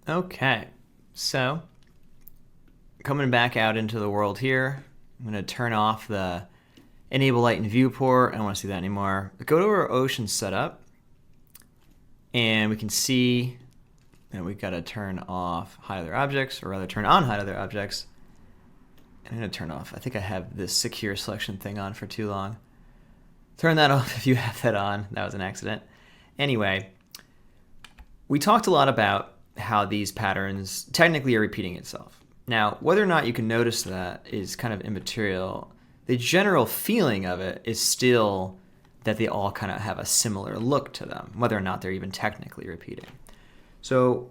Okay, so coming back out into the world here, I'm going to turn off the enable light and viewport. I don't want to see that anymore. Go to our ocean setup, and we can see that we've got to turn off hide other objects, or rather turn on hide other objects. I'm going to turn off. I think I have this secure selection thing on for too long. Turn that off if you have that on. That was an accident. Anyway, we talked a lot about how these patterns technically are repeating itself. Now, whether or not you can notice that is kind of immaterial. The general feeling of it is still that they all kind of have a similar look to them, whether or not they're even technically repeating. So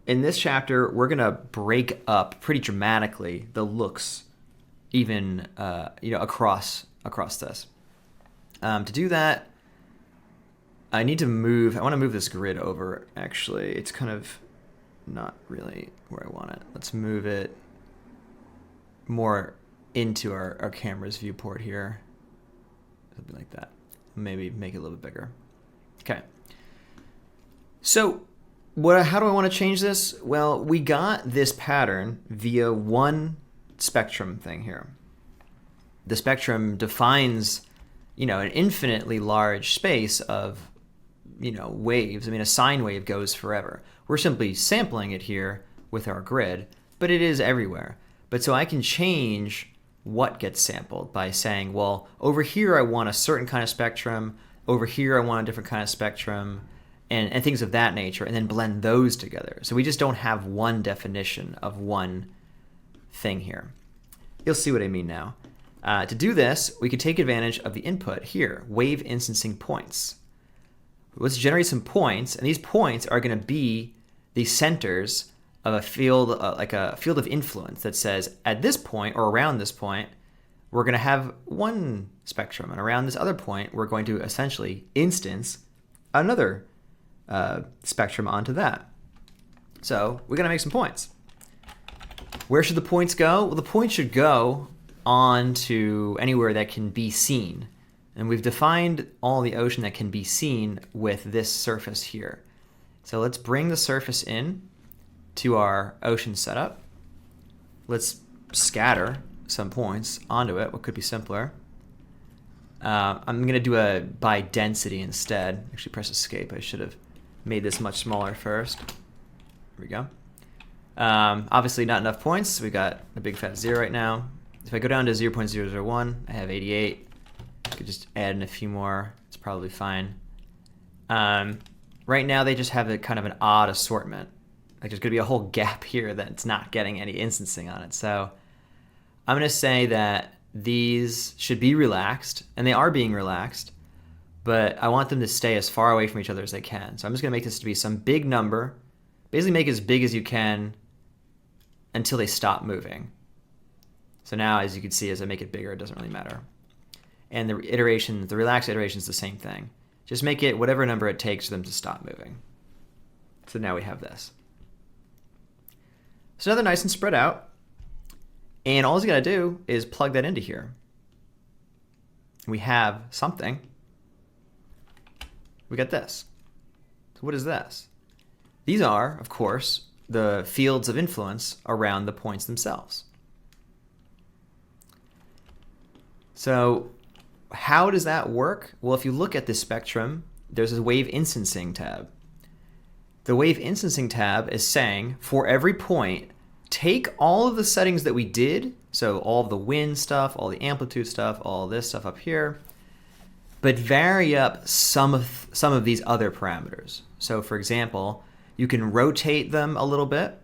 in this chapter, we're going to break up pretty dramatically the looks even across this. To do that, I want to move this grid over, actually. It's kind of not really where I want it. Let's move it more into our camera's viewport here. Something like that. Maybe make it a little bit bigger. Okay. So how do I want to change this? Well, we got this pattern via one spectrum thing here. The spectrum defines, an infinitely large space of, waves. I mean, a sine wave goes forever. We're simply sampling it here with our grid, but it is everywhere. But so I can change what gets sampled by saying, well, over here I want a certain kind of spectrum, over here I want a different kind of spectrum, and things of that nature, and then blend those together. So we just don't have one definition of one thing here. You'll see what I mean now. To do this, we could take advantage of the input here, wave instancing points. Let's generate some points, and these points are going to be the centers of a field, like a field of influence that says at this point or around this point, we're going to have one spectrum, and around this other point, we're going to essentially instance another spectrum onto that. So we're going to make some points. Where should the points go? Well, the points should go on to anywhere that can be seen. And we've defined all the ocean that can be seen with this surface here. So let's bring the surface in to our ocean setup. Let's scatter some points onto it. What could be simpler? I'm going to do a by density instead. Actually, press escape. I should have made this much smaller first. Here we go. Obviously not enough points, so we got a big fat 0 right now. If I go down to 0.001, I have 88. I could just add in a few more. It's probably fine. Right now they just have a kind of an odd assortment. Like there's going to be a whole gap here that's not getting any instancing on it. So I'm going to say that these should be relaxed, and they are being relaxed, but I want them to stay as far away from each other as they can. So I'm just going to make this to be some big number. Basically make it as big as you can until they stop moving. So now, as you can see, as I make it bigger, it doesn't really matter. And the relaxed iteration is the same thing. Just make it whatever number it takes for them to stop moving. So now we have this. So now they're nice and spread out. And all you gotta do is plug that into here. We have something. We got this. So what is this? These are, of course, the fields of influence around the points themselves. So how does that work? Well, if you look at this spectrum, there's a wave instancing tab. The wave instancing tab is saying, for every point, take all of the settings that we did, so all of the wind stuff, all the amplitude stuff, all this stuff up here, but vary up some of these other parameters. So for example, you can rotate them a little bit.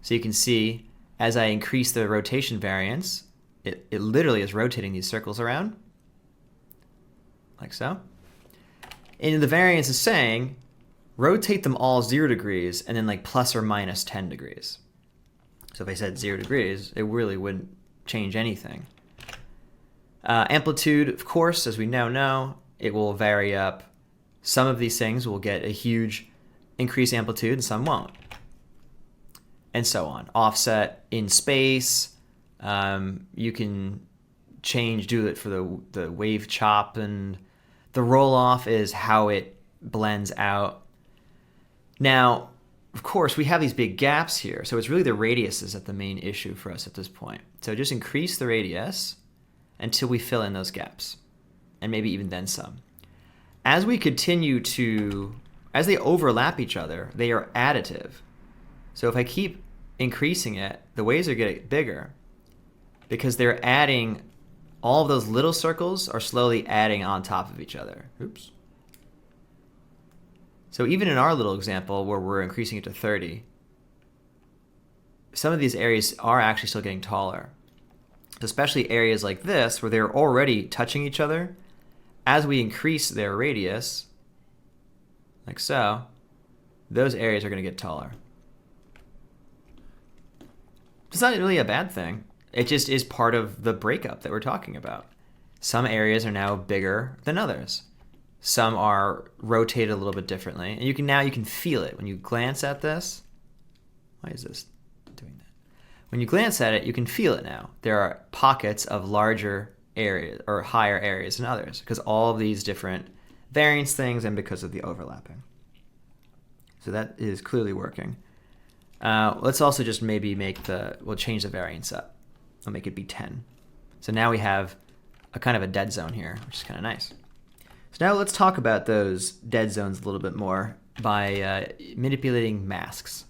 So you can see as I increase the rotation variance, it literally is rotating these circles around, like so. And the variance is saying, rotate them all 0 degrees and then like plus or minus 10 degrees. So if I said 0 degrees, it really wouldn't change anything. Amplitude, of course, as we now know, it will vary up. Some of these things will get a huge increased amplitude and some won't. And so on. Offset in space. You can do it for the wave chop, and the roll off is how it blends out. Now, of course, we have these big gaps here. So it's really the radius is the main issue for us at this point. So just increase the radius until we fill in those gaps, and maybe even then some. As we continue to, as they overlap each other, they are additive. So if I keep increasing it, the waves are getting bigger because they're adding, all of those little circles are slowly adding on top of each other. Oops. So even in our little example where we're increasing it to 30, some of these areas are actually still getting taller. Especially areas like this where they're already touching each other. As we increase their radius, like so, those areas are going to get taller. It's not really a bad thing. It just is part of the breakup that we're talking about. Some areas are now bigger than others. Some are rotated a little bit differently. And you can feel it when you glance at this. Why is this doing that? When you glance at it, you can feel it now. There are pockets of larger areas or higher areas than others because all of these different variance things and because of the overlapping. So that is clearly working. Let's also just maybe we'll change the variance up. I'll make it be 10. So now we have a kind of a dead zone here, which is kind of nice. So now let's talk about those dead zones a little bit more by manipulating masks.